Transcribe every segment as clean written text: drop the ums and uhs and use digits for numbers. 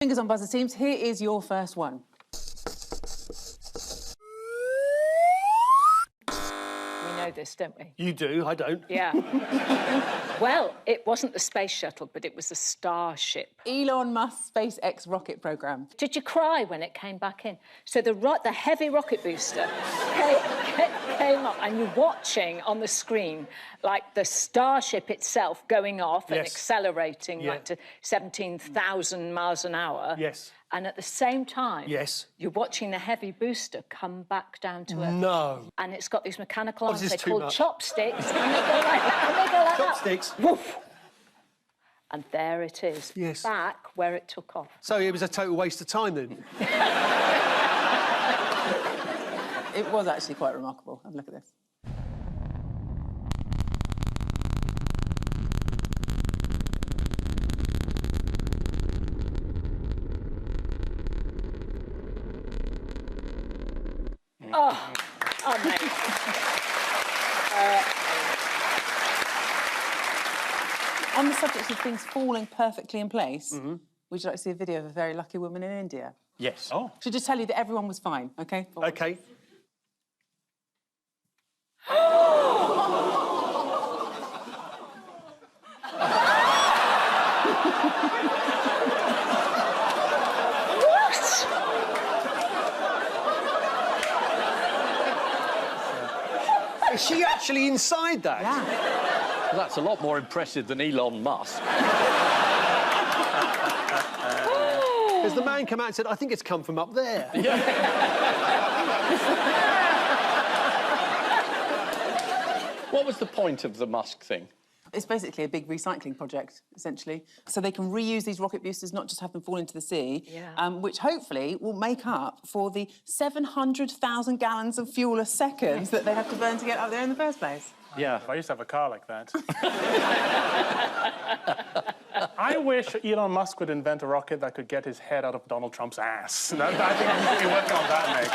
Fingers on buzzer, teams. Here is your first one. We know this, don't we? You do, I don't. Yeah. Well, it wasn't the space shuttle, but it was the Starship. Elon Musk's SpaceX rocket program. Did you cry when it came back in? So the heavy rocket booster came up, and you're watching on the screen, like, the Starship itself going off and accelerating like to 17,000 miles an hour. Yes. And at the same time, yes, you're watching the heavy booster come back down to Earth. No. And it's got these mechanical arms, they're too called much? chopsticks, and they go like that, and they go like Chopsticks? that. Woof! And there it is, yes, back where it took off. So it was a total waste of time, then? It was actually quite remarkable. Have a look at this. Oh, amazing. On the subject of things falling perfectly in place, would you like to see a video of a very lucky woman in India? Yes. Oh. Should just tell you that everyone was fine, OK? OK. Is she actually inside that? Yeah. Well, that's a lot more impressive than Elon Musk. Has the man come out and said, I think it's come from up there? What was the point of the Musk thing? It's basically a big recycling project, essentially. So they can reuse these rocket boosters, not just have them fall into the sea, which hopefully will make up for the 700,000 gallons of fuel a second that they have to burn to get up there in the first place. Yeah. I used to have a car like that. I wish Elon Musk would invent a rocket that could get his head out of Donald Trump's ass. I think I'm going to be working on that next.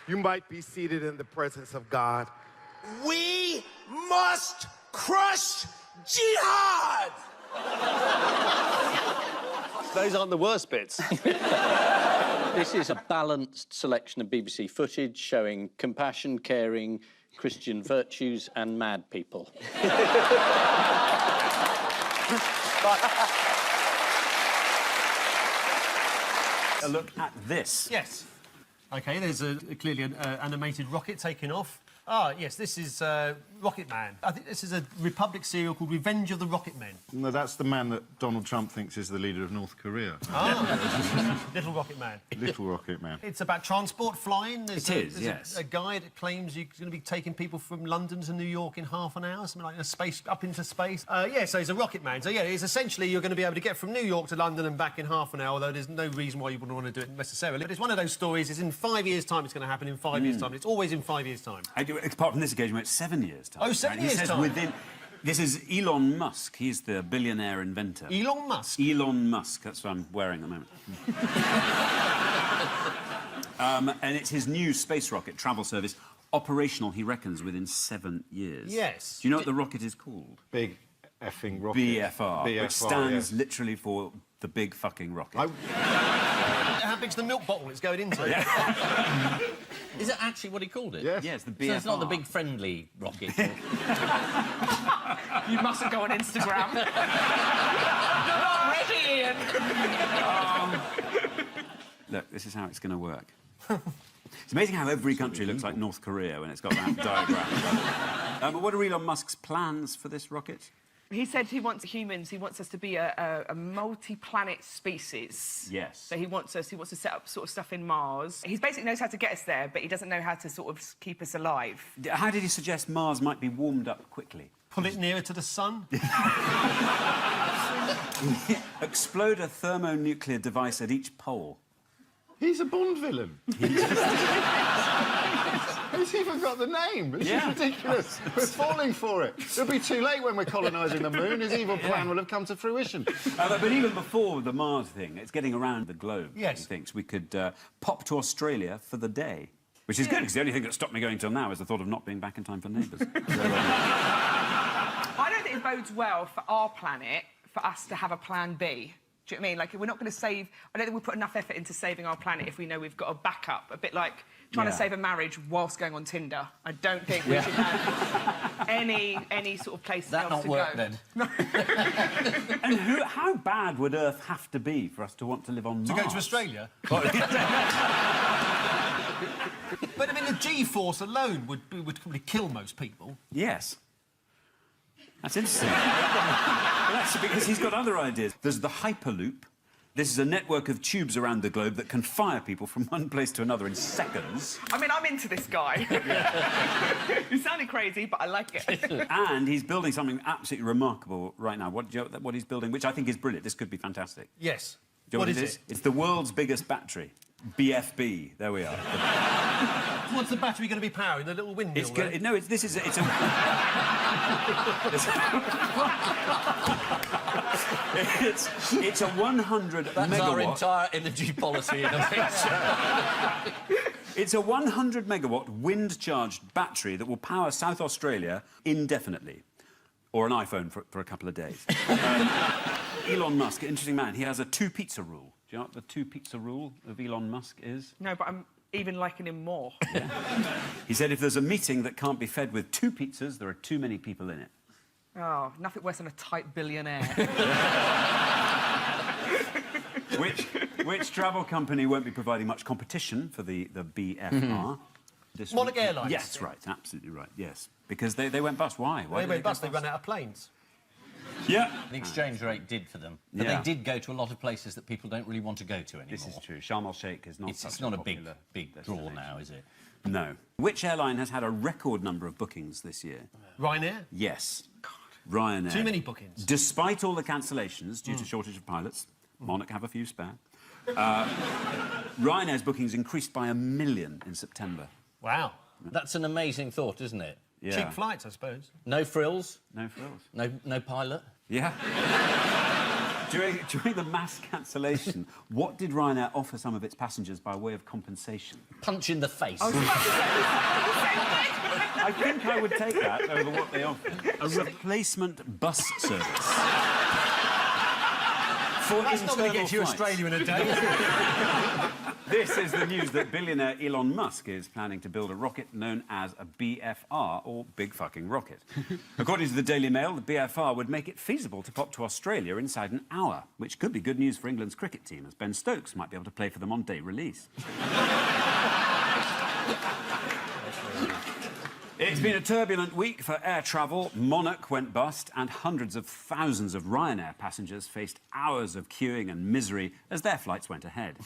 You might be seated in the presence of God. We must crush jihad! Those aren't the worst bits. This is a balanced selection of BBC footage showing compassion, caring, Christian virtues and mad people. A look at this. Yes. OK, there's clearly an animated rocket taking off. Ah, yes, this is Rocket Man. I think this is a Republic serial called Revenge of the Rocket Men. No, that's the man that Donald Trump thinks is the leader of North Korea. Ah, Little Rocket Man. Little Rocket Man. It's about transport, flying. There's yes. A guy that claims you're going to be taking people from London to New York in half an hour, something like a space up into space. Yeah, so he's a Rocket Man. So yeah, it's essentially you're going to be able to get from New York to London and back in half an hour. Although there's no reason why you wouldn't want to do it necessarily. But it's one of those stories. It's in 5 years' time. It's going to happen in 5 years' time. It's always in 5 years' time. Apart from this occasion, where it's 7 years' time. Oh, 7 years' time. Within. This is Elon Musk. He's the billionaire inventor. Elon Musk? Elon Musk. That's what I'm wearing at the moment. And it's his new space rocket travel service, operational, he reckons, within 7 years. Yes. Do you know what the rocket is called? Big effing rocket. BFR, which stands literally for the big fucking rocket. How big's the milk bottle it's going into? Is it actually what he called it? Yes. Yeah, it's the BFR. So it's not the big friendly rocket. You mustn't go on Instagram. You're not ready, Ian. Look, this is how it's going to work. It's amazing how every country looks like North Korea when it's got that diagram. But what are Elon Musk's plans for this rocket? He said he wants humans, he wants us to be a multi-planet species. Yes. So he wants to set up sort of stuff in Mars. He basically knows how to get us there, but he doesn't know how to sort of keep us alive. How did he suggest Mars might be warmed up quickly? Pull it nearer to the sun? Explode a thermonuclear device at each pole. He's a Bond villain. He's even got the name. This is ridiculous. We're falling for it. It'll be too late when we're colonising the moon. His evil plan will have come to fruition. But even before the Mars thing, it's getting around the globe. Yes. He thinks we could pop to Australia for the day. Which is good, because the only thing that stopped me going till now is the thought of not being back in time for Neighbours. I don't think it bodes well for our planet for us to have a plan B. Do you know what I mean? Like, we're not going to save... I don't think we put enough effort into saving our planet if we know we've got a backup. A bit like trying to save a marriage whilst going on Tinder. I don't think we should have any sort of place else to go. That not work, then? And how bad would Earth have to be for us to want to live on Mars? To go to Australia? But, I mean, the G-force alone would probably kill most people. Yes. That's interesting. Well, that's because he's got other ideas. There's the Hyperloop. This is a network of tubes around the globe that can fire people from one place to another in seconds. I mean, I'm into this guy. He sounded crazy, but I like it. And he's building something absolutely remarkable right now. What he's building, which I think is brilliant. This could be fantastic. Yes. Do you know what it is? It's the world's biggest battery. BFB. There we are. What's the battery going to be powering? The little windmill? It's good. No, it's a. It's a 100 That's megawatt. our entire energy policy in a picture. It's a 100 megawatt wind-charged battery that will power South Australia indefinitely, or an iPhone for a couple of days. Elon Musk, interesting man. He has a two-pizza rule. Do you know what the two-pizza rule of Elon Musk is? No, but I'm even liking him more. Yeah. He said if there's a meeting that can't be fed with 2 pizzas, there are too many people in it. Oh, nothing worse than a tight billionaire. Which travel company won't be providing much competition for the BFR? Monarch Airlines. Yes, right, absolutely right, yes. Because they went bust. Why? They went bust, they ran out of planes. Yeah. The exchange rate did for them. But they did go to a lot of places that people don't really want to go to anymore. This is true. Sharm el-Sheikh is not It's not a big draw now, is it? No. Which airline has had a record number of bookings this year? Ryanair? Yes. Ryanair. Too many bookings. Despite all the cancellations due to shortage of pilots, Monarch have a few spare. Ryanair's bookings increased by 1 million in September. Wow. That's an amazing thought, isn't it? Yeah. Cheap flights, I suppose. No frills? No frills. No pilot? Yeah. During the mass cancellation, what did Ryanair offer some of its passengers by way of compensation? Punch in the face. I think I would take that over what they offer. A replacement bus service. That's not going to get you Australia in a day. This is the news that billionaire Elon Musk is planning to build a rocket known as a BFR, or Big Fucking Rocket. According to the Daily Mail, the BFR would make it feasible to pop to Australia inside an hour, which could be good news for England's cricket team, as Ben Stokes might be able to play for them on day release. It's been a turbulent week for air travel. Monarch went bust, and hundreds of thousands of Ryanair passengers faced hours of queuing and misery as their flights went ahead.